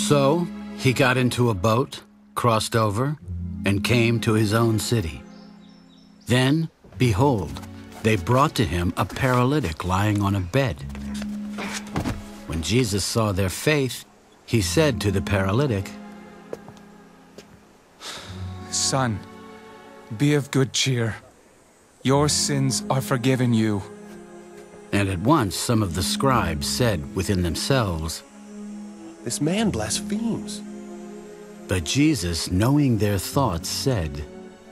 So he got into a boat, crossed over, and came to his own city. Then, behold, they brought to him a paralytic lying on a bed. When Jesus saw their faith, he said to the paralytic, "Son, be of good cheer. Your sins are forgiven you." And at once some of the scribes said within themselves, "This man blasphemes." But Jesus, knowing their thoughts, said,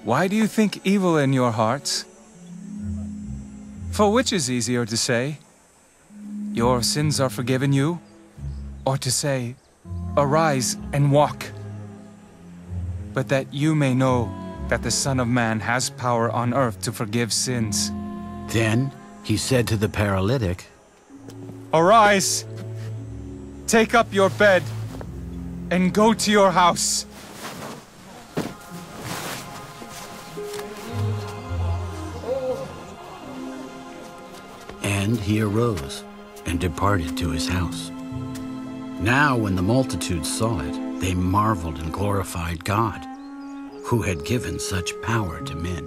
Why do you think evil in your hearts? For which is easier to say, "Your sins are forgiven you," or to say, "Arise and walk"? But that you may know that the Son of Man has power on earth to forgive sins. Then he said to the paralytic, Arise, take up your bed, and go to your house. And he arose and departed to his house. Now when the multitude saw it, they marveled and glorified God, who had given such power to men.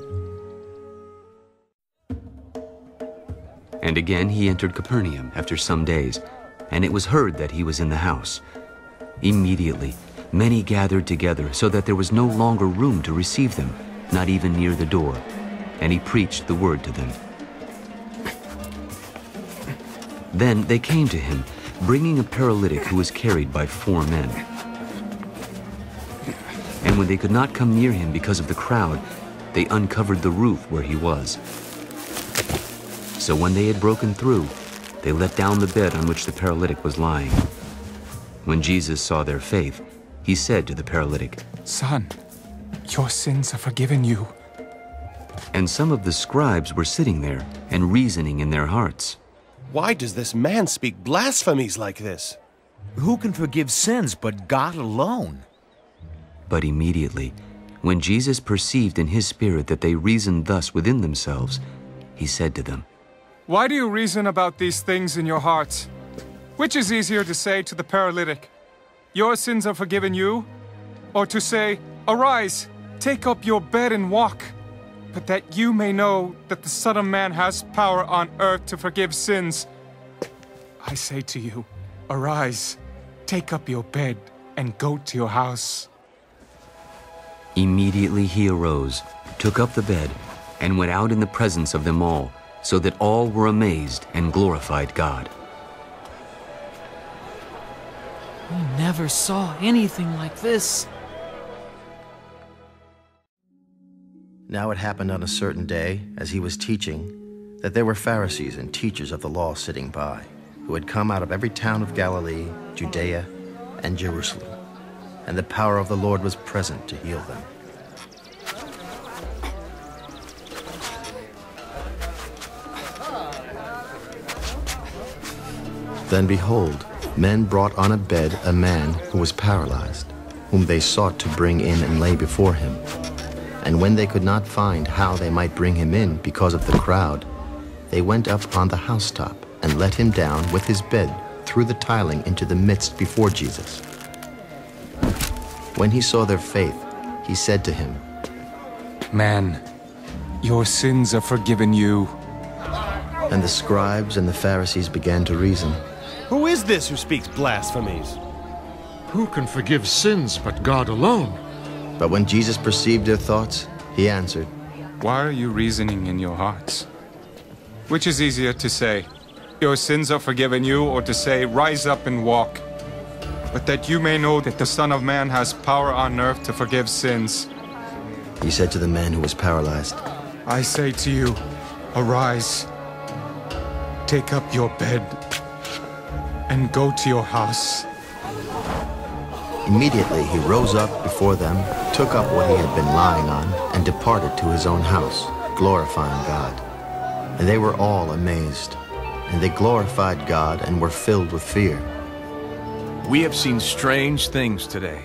And again he entered Capernaum after some days, and it was heard that he was in the house. Immediately many gathered together, so that there was no longer room to receive them, not even near the door. And he preached the word to them. Then they came to him, bringing a paralytic who was carried by 4 men. And when they could not come near him because of the crowd, they uncovered the roof where he was. So when they had broken through, they let down the bed on which the paralytic was lying. When Jesus saw their faith, he said to the paralytic, Son, your sins are forgiven you. And some of the scribes were sitting there and reasoning in their hearts. Why does this man speak blasphemies like this? Who can forgive sins but God alone? But immediately, when Jesus perceived in his spirit that they reasoned thus within themselves, he said to them, Why do you reason about these things in your hearts? Which is easier to say to the paralytic, Your sins are forgiven you, or to say, Arise, take up your bed and walk? But that you may know that the Son of Man has power on earth to forgive sins. I say to you, arise, take up your bed, and go to your house. Immediately he arose, took up the bed, and went out in the presence of them all, so that all were amazed and glorified God. We never saw anything like this. Now it happened on a certain day, as he was teaching, that there were Pharisees and teachers of the law sitting by, who had come out of every town of Galilee, Judea, and Jerusalem, and the power of the Lord was present to heal them. Then behold, men brought on a bed a man who was paralyzed, whom they sought to bring in and lay before him. And when they could not find how they might bring him in because of the crowd, they went up on the housetop and let him down with his bed through the tiling into the midst before Jesus. When he saw their faith, he said to him, Man, your sins are forgiven you. And the scribes and the Pharisees began to reason, Who is this who speaks blasphemies? Who can forgive sins but God alone? But when Jesus perceived their thoughts, he answered, Why are you reasoning in your hearts? Which is easier to say, Your sins are forgiven you, or to say, Rise up and walk? But that you may know that the Son of Man has power on earth to forgive sins. He said to the man who was paralyzed, I say to you, arise, take up your bed, and go to your house. Immediately he rose up before them, took up what he had been lying on, and departed to his own house, glorifying God. And they were all amazed, and they glorified God and were filled with fear. We have seen strange things today.